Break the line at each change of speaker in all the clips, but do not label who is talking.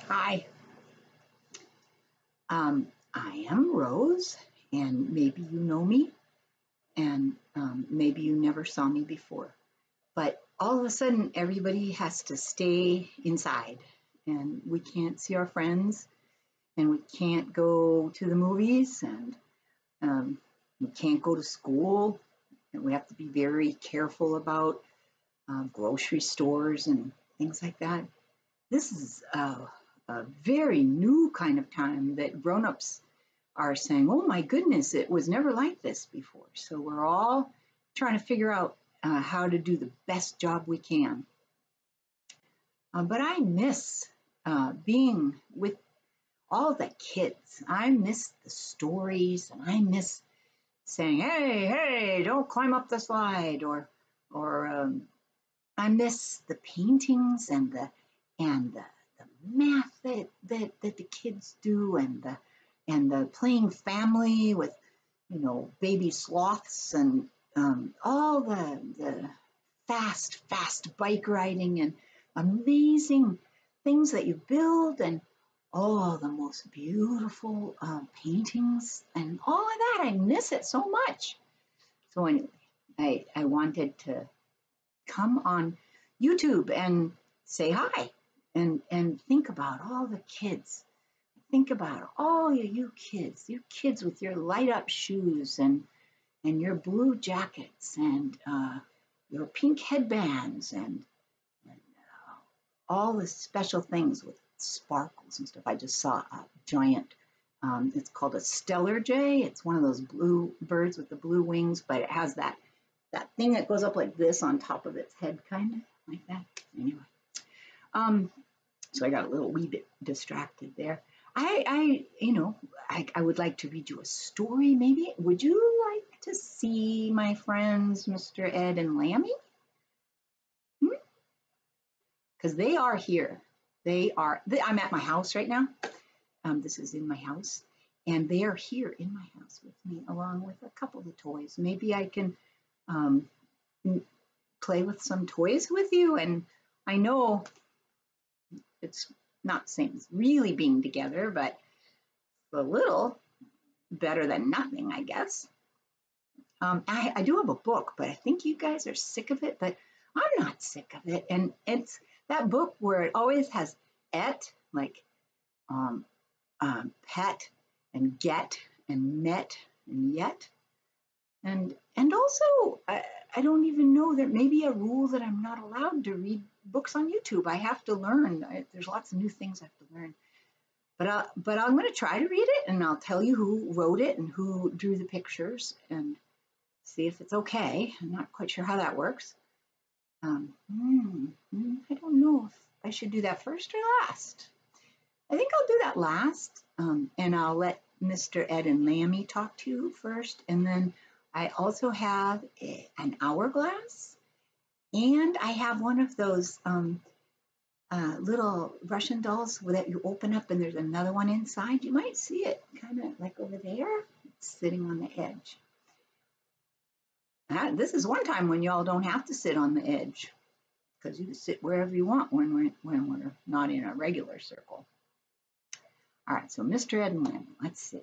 Hi, I am Rose, and maybe you know me, and maybe you never saw me before. But all of a sudden, everybody has to stay inside, and we can't see our friends, and we can't go to the movies, and um, we can't go to school, and we have to be very careful about grocery stores and things like that. This is a very new kind of time that grown-ups are saying, oh my goodness, it was never like this before. So we're all trying to figure out how to do the best job we can. But I miss being with all the kids. I miss the stories, and I miss saying, hey, don't climb up the slide, or I miss the paintings and the math that the kids do, and the playing family with baby sloths, and all the fast bike riding and amazing things that you build, and all the most beautiful paintings and all of that. I miss it so much. So anyway, I wanted to come on YouTube and say hi and think about all the kids. Think about all you kids with your light up shoes and your blue jackets and your pink headbands and all the special things with sparkles and stuff. I just saw a giant, it's called a stellar jay. It's one of those blue birds with the blue wings, but it has that thing that goes up like this on top of its head, kind of like that. Anyway, so I got a little wee bit distracted there. I would like to read you a story, maybe. Would you like to see my friends, Mr. Ed and Lambie? Because they are here. I'm at my house right now. This is in my house. And they are here in my house with me, along with a couple of toys. Maybe I can play with some toys with you. And I know it's not the same as really being together, but a little better than nothing, I guess. I do have a book, but I think you guys are sick of it, but I'm not sick of it. And it's that book where it always has et, like pet and get and met and yet. And also, I don't even know, there may be a rule that I'm not allowed to read books on YouTube. I have to learn. There's lots of new things I have to learn. But I'm going to try to read it, and I'll tell you who wrote it and who drew the pictures and see if it's okay. I'm not quite sure how that works. I don't know if I should do that first or last. I think I'll do that last, and I'll let Mr. Ed and Lambie talk to you first, and then I also have an hourglass, and I have one of those little Russian dolls that you open up and there's another one inside. You might see it kind of like over there. It's sitting on the edge. This is one time when y'all don't have to sit on the edge, because you can sit wherever you want when we're not in a regular circle. All right, so Mr. Ed and Lambie, let's see.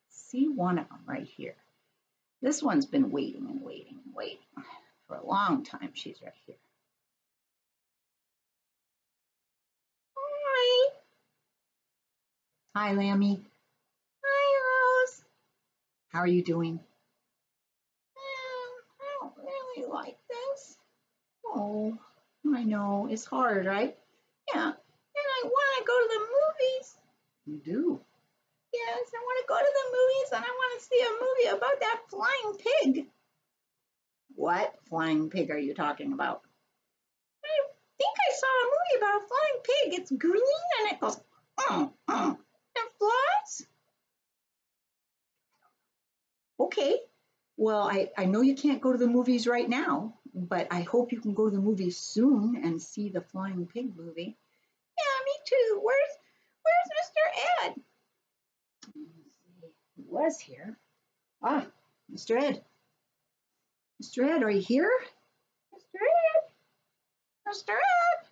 See one of them right here. This one's been waiting and waiting and waiting for a long time. She's right here. Hi. Hi, Lambie. Hi, Rose. How are you doing? I don't really like this. Oh, I know. It's hard, right? Yeah. And I want to go to the movies. You do? Yes, I want to go to the movies, and I want to see a movie about that flying pig. What flying pig are you talking about? I think I saw a movie about a flying pig. It's green and it goes, and flies. Okay. Well, I know you can't go to the movies right now, but I hope you can go to the movies soon and see the Flying Pig movie. Yeah, me too. Where's Mr. Ed? He was here. Ah, Mr. Ed. Mr. Ed, are you here? Mr. Ed. Mr. Ed.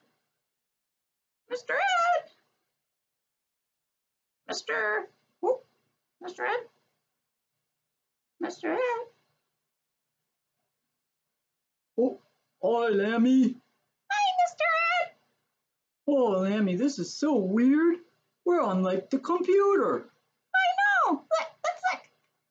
Mr. Ed. Mr. Oh, Mr. Ed. Mr. Ed.
Oh, hi, Lambie.
Hi, Mr. Ed.
Oh, Lambie, this is so weird. We're on like the computer.
I know. Let's look.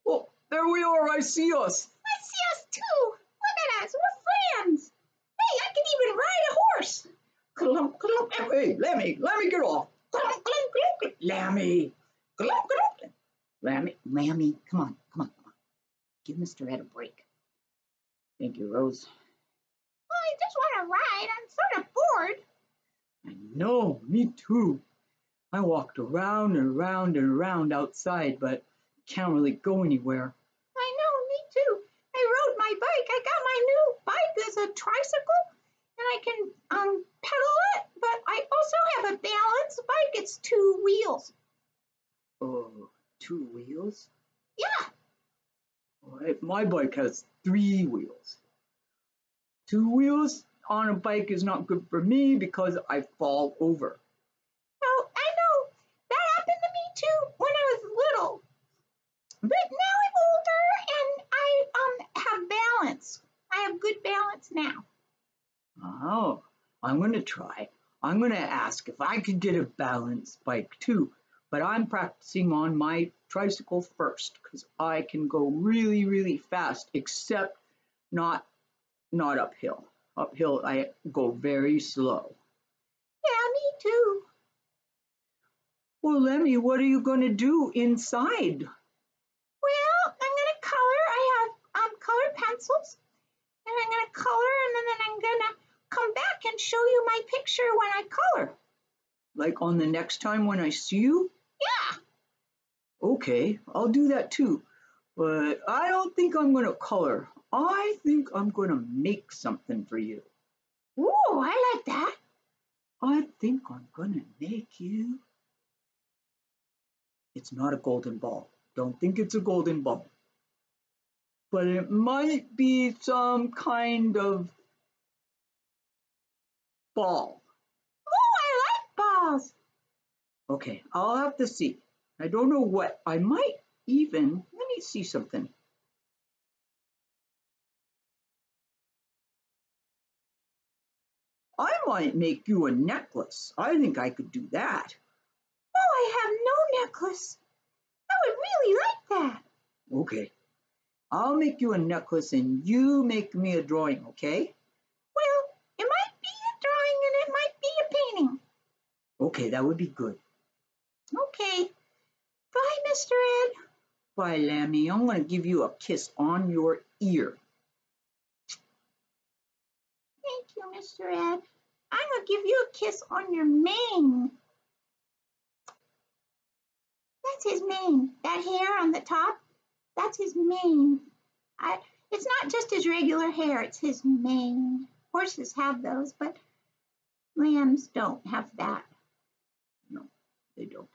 Oh, there we are. I see us.
I see us too. Look at us. We're friends. Hey, I can even ride a horse. Clump, clump.
Hey, Lambie, get off.
Clump, clump, clump.
Lambie.
Clump, clump. Lambie, come on. Give Mr. Ed a break.
Thank you, Rose.
Well, I just want to ride. I'm sort of bored.
I know, me too. I walked around and around and around outside, but can't really go anywhere.
I know, me too. I rode my bike. I got my new bike as a tricycle, and I can pedal it, but I also have a balance bike. It's 2 wheels.
Oh, 2 wheels?
Yeah.
My bike has 3 wheels. 2 wheels on a bike is not good for me because I fall over.
Oh, I know. That happened to me too when I was little. But now I'm older and I have balance. I have good balance now.
Oh, I'm going to try. I'm going to ask if I could get a balance bike too, but I'm practicing on my tricycle first because I can go really, really fast, except not uphill. Uphill, I go very slow.
Yeah, me too.
Well, Lemmy, what are you going to do inside?
Well, I'm going to color. I have colored pencils, and I'm going to color, and then I'm going to come back and show you my picture when I color.
Like on the next time when I see you?
Yeah.
Okay, I'll do that too. But I don't think I'm going to color. I think I'm going to make something for you.
Ooh, I like that.
I think I'm going to make you. It's not a golden ball. Don't think it's a golden ball. But it might be some kind of ball.
Ooh, I like balls.
Okay, I'll have to see. I don't know what. I might even, let me see something. I might make you a necklace. I think I could do that.
Oh, I have no necklace. I would really like that.
Okay, I'll make you a necklace and you make me a drawing, okay?
Well, it might be a drawing and it might be a painting.
Okay, that would be good.
Okay. Bye, Mr. Ed.
Bye, Lambie. I'm going to give you a kiss on your ear.
Thank you, Mr. Ed. I'm going to give you a kiss on your mane. That's his mane. That hair on the top, that's his mane. It's not just his regular hair, it's his mane. Horses have those, but lambs don't have that.
No, they don't.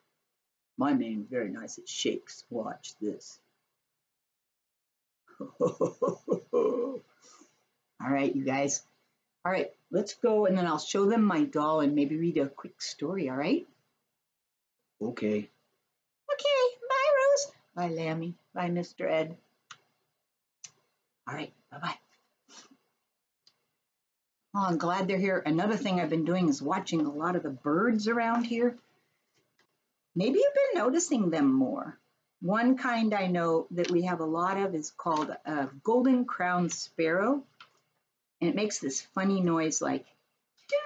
My mane's very nice. It shakes. Watch this. All right, you guys. All right, let's go and then I'll show them my doll and maybe read a quick story, all right? Okay.
Okay, bye, Rose.
Bye, Lambie. Bye, Mr. Ed. All right, bye-bye. Oh, I'm glad they're here. Another thing I've been doing is watching a lot of the birds around here. Maybe you've been noticing them more. One kind I know that we have a lot of is called a golden crowned sparrow. And it makes this funny noise like doo,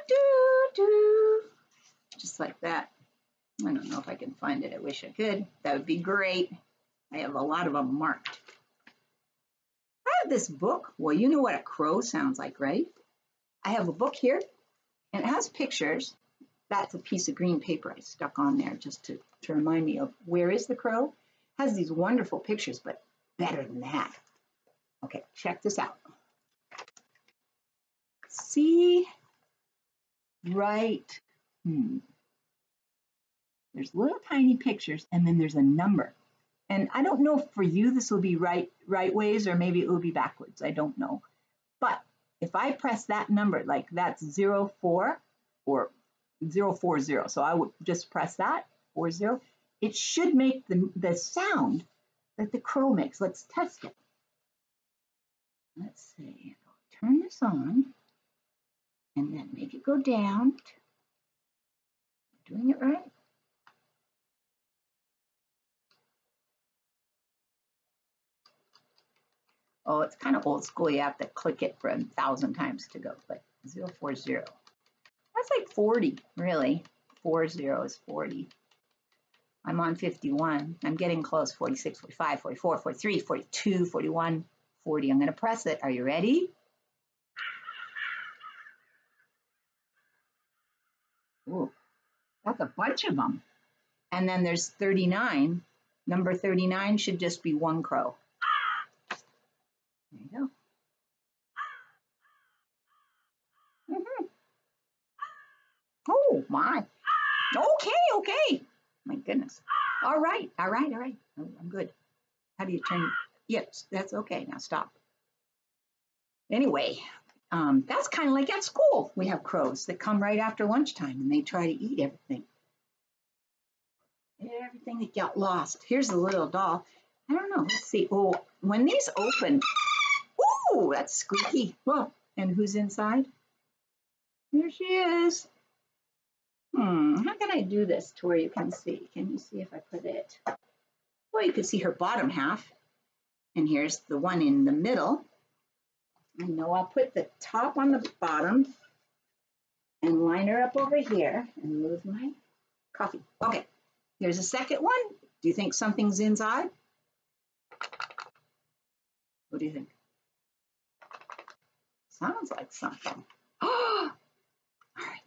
doo, doo, just like that. I don't know if I can find it. I wish I could. That would be great. I have a lot of them marked. I have this book. Well, you know what a crow sounds like, right? I have a book here, and it has pictures. That's a piece of green paper I stuck on there just to remind me of where is the crow. It has these wonderful pictures, but better than that. Okay, check this out. See? Right. There's little tiny pictures, and then there's a number. And I don't know if for you this will be right ways, or maybe it will be backwards. I don't know. But if I press that number, like that's 04 or 040, so I would just press that, 40,
it should make the sound that the crow makes. Let's test it. Let's see. I'll turn this on and then make it go down. Doing it right? Oh, it's kind of old school. You have to click it for 1,000 times to go, but 040. That's like 40, really. 40 is 40. I'm on 51. I'm getting close. 46, 45, 44, 43, 42, 41, 40. I'm going to press it. Are you ready? Ooh, that's a bunch of them. And then there's 39. Number 39 should just be one crow. There you go. Oh, my. Okay. My goodness. All right. Oh, I'm good. How do you turn? Yes, that's okay. Now stop. Anyway, that's kind of like at school. We have crows that come right after lunchtime and they try to eat everything. Everything that got lost. Here's the little doll. I don't know. Let's see. Oh, when these open, ooh, that's squeaky. Whoa. And who's inside? There she is. How can I do this to where you can see? Can you see if I put it? Well, you can see her bottom half. And here's the one in the middle. I know I'll put the top on the bottom and line her up over here and move my coffee. Okay, here's a second one. Do you think something's inside? What do you think? Sounds like something. Oh, all right.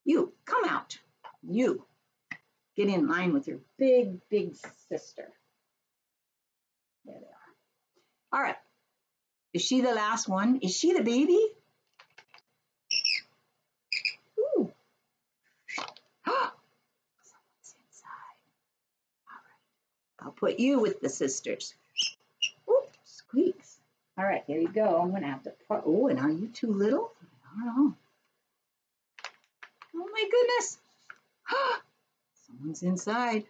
You, come out. You, get in line with your big sister. There they are. All right. Is she the last one? Is she the baby? Ooh. Someone's inside. All right. I'll put you with the sisters. Ooh, squeaks. All right, here you go. I'm going to have to put, oh, and are you too little? I don't know. Oh, my goodness. Someone's inside.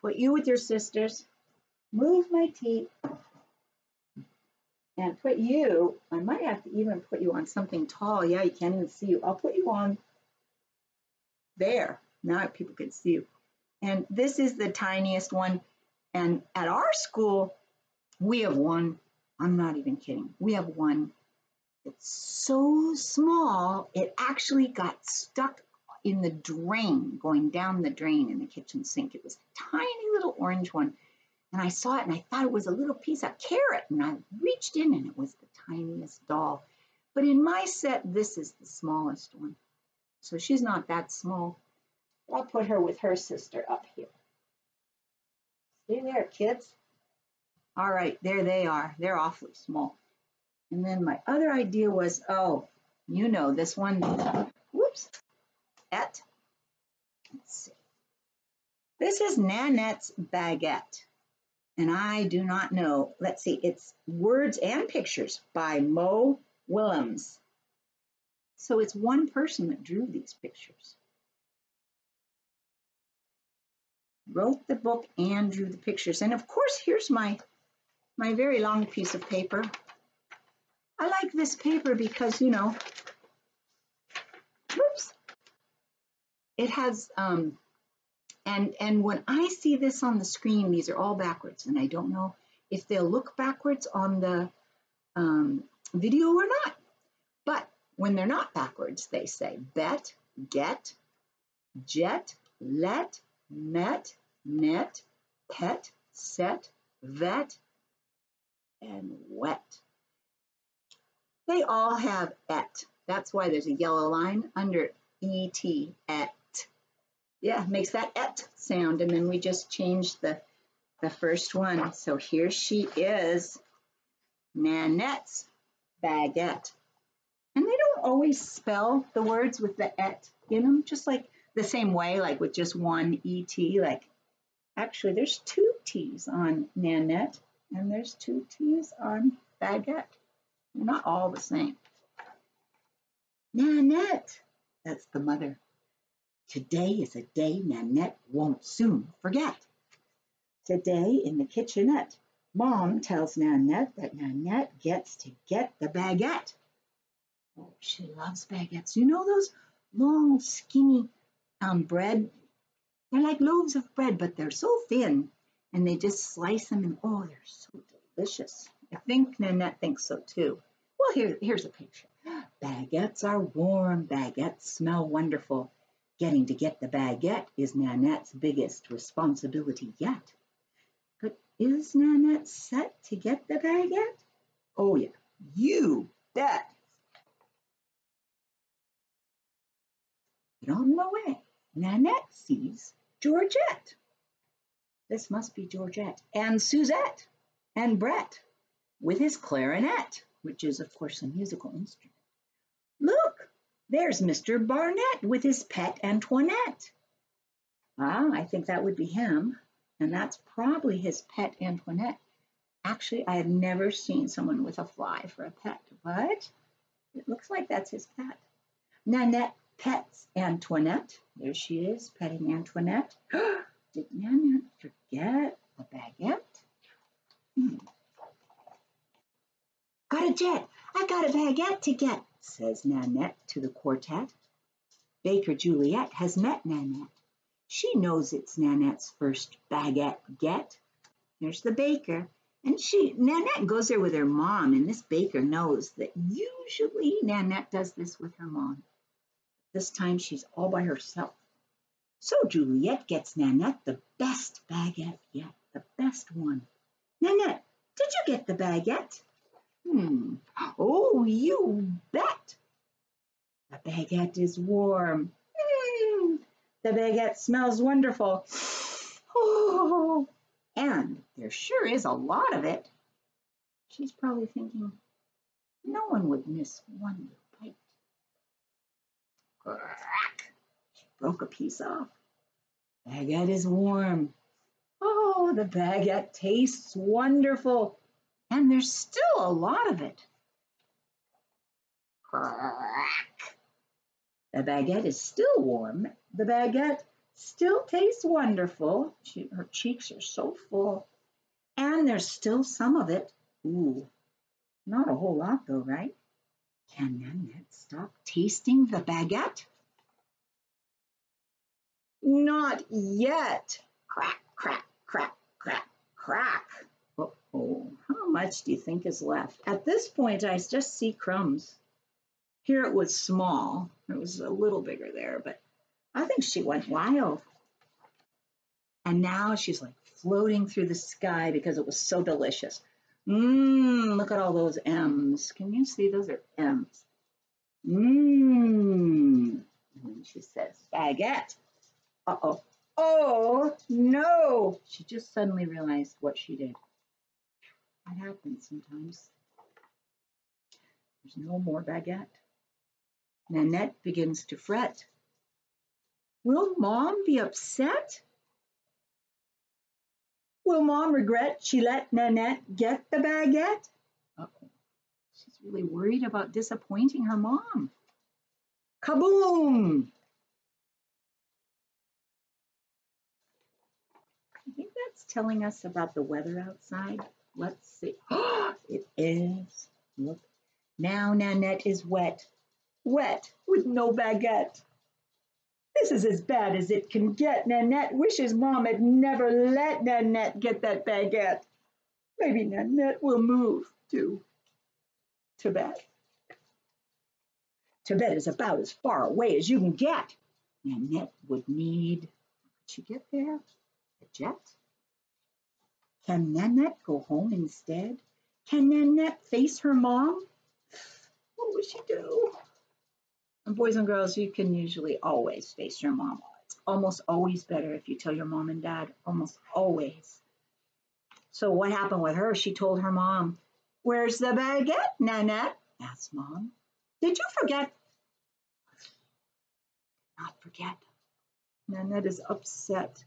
Put you with your sisters. Move my teeth. And put you, I might have to even put you on something tall. Yeah, you can't even see you. I'll put you on there. Now people can see you. And this is the tiniest one. And at our school, we have one. I'm not even kidding. We have one that's so small, it actually got stuck in the drain, going down the drain in the kitchen sink. It was a tiny little orange one. And I saw it and I thought it was a little piece of carrot. And I reached in and it was the tiniest doll. But in my set, this is the smallest one. So she's not that small. I'll put her with her sister up here. Stay there, kids. All right, there they are. They're awfully small. And then my other idea was, oh, you know this one. Whoops. Let's see. This is Nanette's Baguette. And I do not know. Let's see. It's Words and Pictures by Mo Willems. So it's one person that drew these pictures. Wrote the book and drew the pictures. And of course, here's my very long piece of paper. I like this paper because, you know, whoops, it has, and when I see this on the screen, these are all backwards, and I don't know if they'll look backwards on the video or not. But when they're not backwards, they say bet, get, jet, let, met, net, pet, set, vet, and wet. They all have et. That's why there's a yellow line under et, et. Yeah, makes that et sound. And then we just changed the first one. So here she is, Nanette's Baguette. And they don't always spell the words with the et in them, just like the same way, like with just one et. Like, actually, there's two T's on Nanette, and there's two T's on Baguette. They're not all the same. Nanette, that's the mother. Today is a day Nanette won't soon forget. Today in the kitchenette, Mom tells Nanette that Nanette gets to get the baguette. Oh, she loves baguettes. You know those long, skinny bread? They're like loaves of bread, but they're so thin, and they just slice them, and oh, they're so delicious. I think Nanette thinks so too. Well, here's a picture. Baguettes are warm. Baguettes smell wonderful. Getting to get the baguette is Nanette's biggest responsibility yet. But is Nanette set to get the baguette? Oh, yeah, you bet. But on the way, Nanette sees Georgette. This must be Georgette. And Suzette. And Brett with his clarinet, which is, of course, a musical instrument. Look, there's Mr. Barnett with his pet Antoinette. Ah, I think that would be him. And that's probably his pet Antoinette. Actually, I have never seen someone with a fly for a pet, but it looks like that's his pet. Nanette pets Antoinette. There she is, petting Antoinette. Did Nanette forget the baguette? Got a jet. I got a baguette to get, says Nanette to the quartet. Baker Juliet has met Nanette. She knows it's Nanette's first baguette get. There's the baker. And Nanette goes there with her mom, and this baker knows that usually Nanette does this with her mom. This time she's all by herself. So Juliet gets Nanette the best baguette yet, the best one. Nanette, did you get the baguette? Oh, you bet. The baguette is warm. The baguette smells wonderful. Oh, and there sure is a lot of it. She's probably thinking, no one would miss one bite. Crack! She broke a piece off. Baguette is warm. Oh, the baguette tastes wonderful. And there's still a lot of it. Crack! The baguette is still warm. The baguette still tastes wonderful. Her cheeks are so full. And there's still some of it. Ooh, not a whole lot though, right? Can Nanette stop tasting the baguette? Not yet. Crack, crack, crack, crack, crack. Uh-oh, how much do you think is left? At this point, I just see crumbs. Here it was small. It was a little bigger there, but I think she went wild. And now she's like floating through the sky because it was so delicious. Look at all those M's. Can you see those are M's? And she says, baguette. Uh-oh. Oh, no. She just suddenly realized what she did. That happens sometimes. There's no more baguette. Nanette begins to fret. Will Mom be upset? Will Mom regret she let Nanette get the baguette? Uh-oh. She's really worried about disappointing her mom. Kaboom! I think that's telling us about the weather outside. Let's see. It is. Look. Now Nanette is wet. Wet with no baguette. This is as bad as it can get. Nanette wishes Mom had never let Nanette get that baguette. Maybe Nanette will move to Tibet. Tibet is about as far away as you can get. Nanette would need, could she get there? A jet? Can Nanette go home instead? Can Nanette face her mom? What would she do? And boys and girls, you can usually always face your mom. It's almost always better if you tell your mom and dad, almost always. So what happened with her? She told her mom, "Where's the baguette, Nanette?" asked Mom. "Did you forget?" Not forget. Nanette is upset.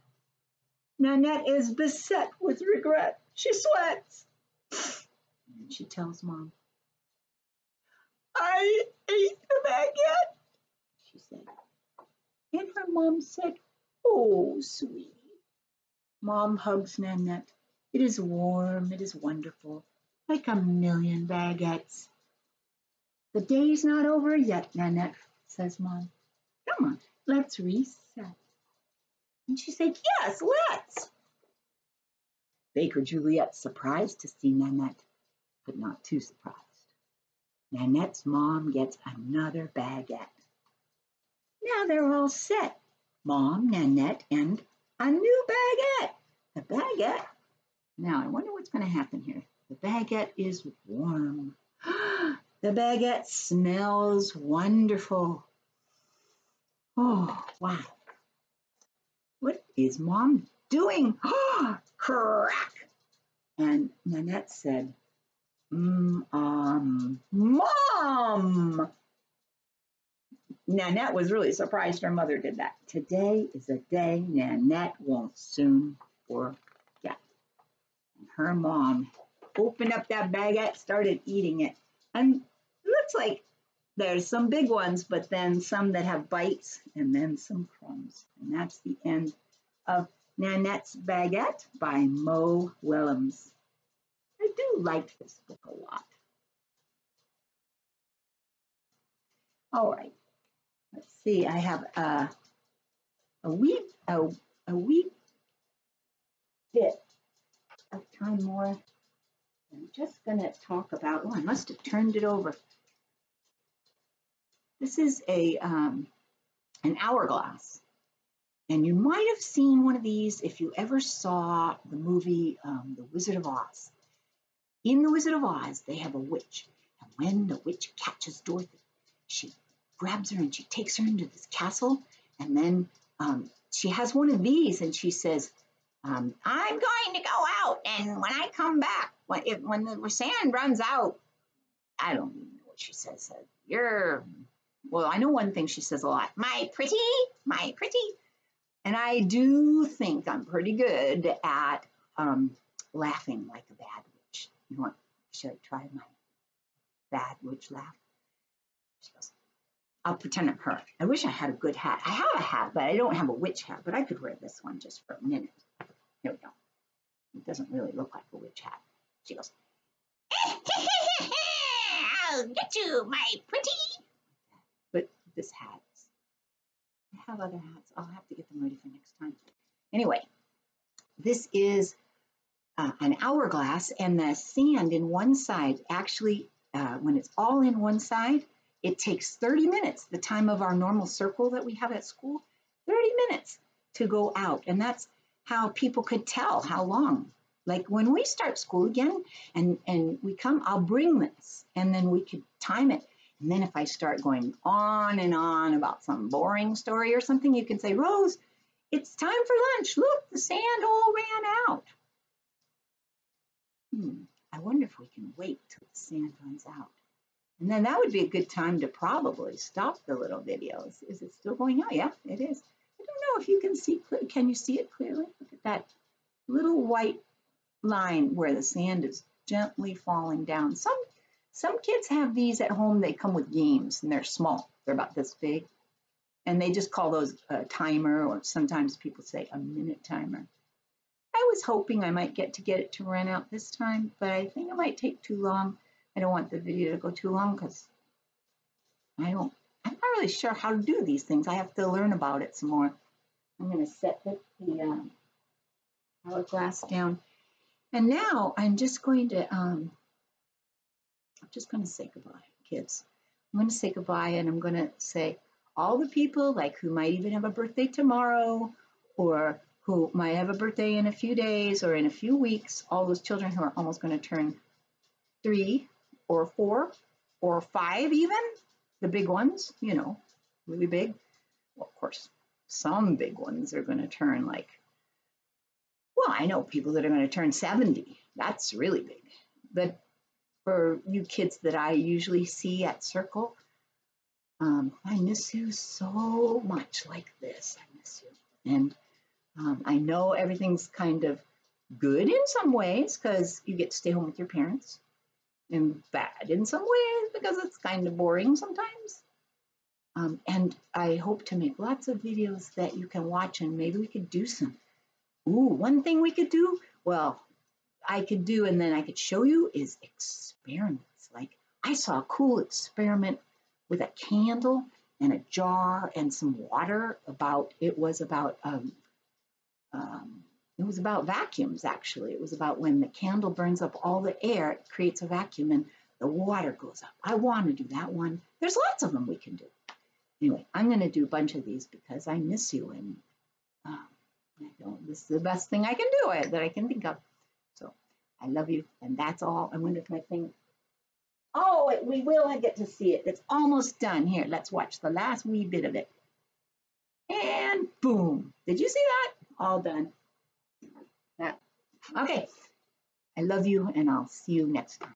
Nanette is beset with regret. She sweats. And she tells Mom, "I ate the baguette," she said. In her Mom said, "Oh, sweetie." Mom hugs Nanette. "It is warm, it is wonderful, like a million baguettes." "The day's not over yet, Nanette," says Mom. "Come on, let's reset." And she said, "Yes, let's." Baker Juliet's surprised to see Nanette, but not too surprised. Nanette's mom gets another baguette. Now they're all set. Mom, Nanette, and a new baguette. The baguette. Now I wonder what's going to happen here. The baguette is warm. The baguette smells wonderful. Oh, wow. What is Mom doing? Crack! And Nanette said, Mom! Nanette was really surprised her mother did that. Today is a day Nanette won't soon forget. And her mom opened up that baguette, started eating it. And it looks like there's some big ones, but then some that have bites and then some crumbs. And that's the end of Nanette's Baguette by Mo Willems. I do like this book a lot. All right, let's see. I have a wee bit of time more. I'm just going to talk about. Oh, I must have turned it over. This is an hourglass, and you might have seen one of these if you ever saw the movie The Wizard of Oz. In The Wizard of Oz, they have a witch, and when the witch catches Dorothy, she grabs her and she takes her into this castle, and then she has one of these, and she says, "I'm going to go out, and when I come back, when the sand runs out," I don't even know what she says. Well, I know one thing she says a lot. "My pretty, my pretty." And I do think I'm pretty good at laughing like a bad witch. Should I try my bad witch laugh? She goes, "I'll pretend I'm her. I wish I had a good hat. I have a hat, but I don't have a witch hat, but I could wear this one just for a minute." Here we go. It doesn't really look like a witch hat. She goes, "I'll get you, my pretty." But this hat, I have other hats. I'll have to get them ready for next time. Anyway, this is an hourglass, and the sand in one side, actually, when it's all in one side, it takes 30 minutes, the time of our normal circle that we have at school, 30 minutes to go out. And that's how people could tell how long. Like when we start school again and we come, I'll bring this, and then we could time it. And then if I start going on and on about some boring story or something, you can say, "Rose, it's time for lunch. Look, the sand all ran out." I wonder if we can wait till the sand runs out. And then that would be a good time to probably stop the little videos. Is it still going out? Yeah, it is. I don't know if you can see, can you see it clearly? Look at that little white line where the sand is gently falling down. Some kids have these at home. They come with games, and they're small. They're about this big. And they just call those a timer, or sometimes people say a minute timer. I was hoping I might get it to run out this time, but I think it might take too long. I don't want the video to go too long because I'm not really sure how to do these things. I have to learn about it some more. I'm going to set the hourglass down. And now I'm just going to say goodbye, kids. I'm going to say goodbye, and I'm going to say all the people like who might even have a birthday tomorrow, or who might have a birthday in a few days or in a few weeks, all those children who are almost going to turn 3 or 4 or 5 even, the big ones, really big. Well, of course, some big ones are going to turn I know people that are going to turn 70. That's really big. But for you kids that I usually see at Circle, I miss you so much like this. I miss you. And I know everything's kind of good in some ways because you get to stay home with your parents, and bad in some ways because it's kind of boring sometimes. And I hope to make lots of videos that you can watch, and maybe we could do some. Ooh, one thing we could do, well, I could do and then I could show you is experiments. Like I saw a cool experiment with a candle and a jar and some water it was about vacuums actually. It was about when the candle burns up all the air, it creates a vacuum and the water goes up. I want to do that one. There's lots of them we can do. Anyway, I'm going to do a bunch of these because I miss you and this is the best thing I can do that I can think of. So I love you, and that's all. I wonder if my thing. Oh, we will get to see it. It's almost done. Here, let's watch the last wee bit of it. And boom. Did you see that? All done. Okay. I love you, and I'll see you next time.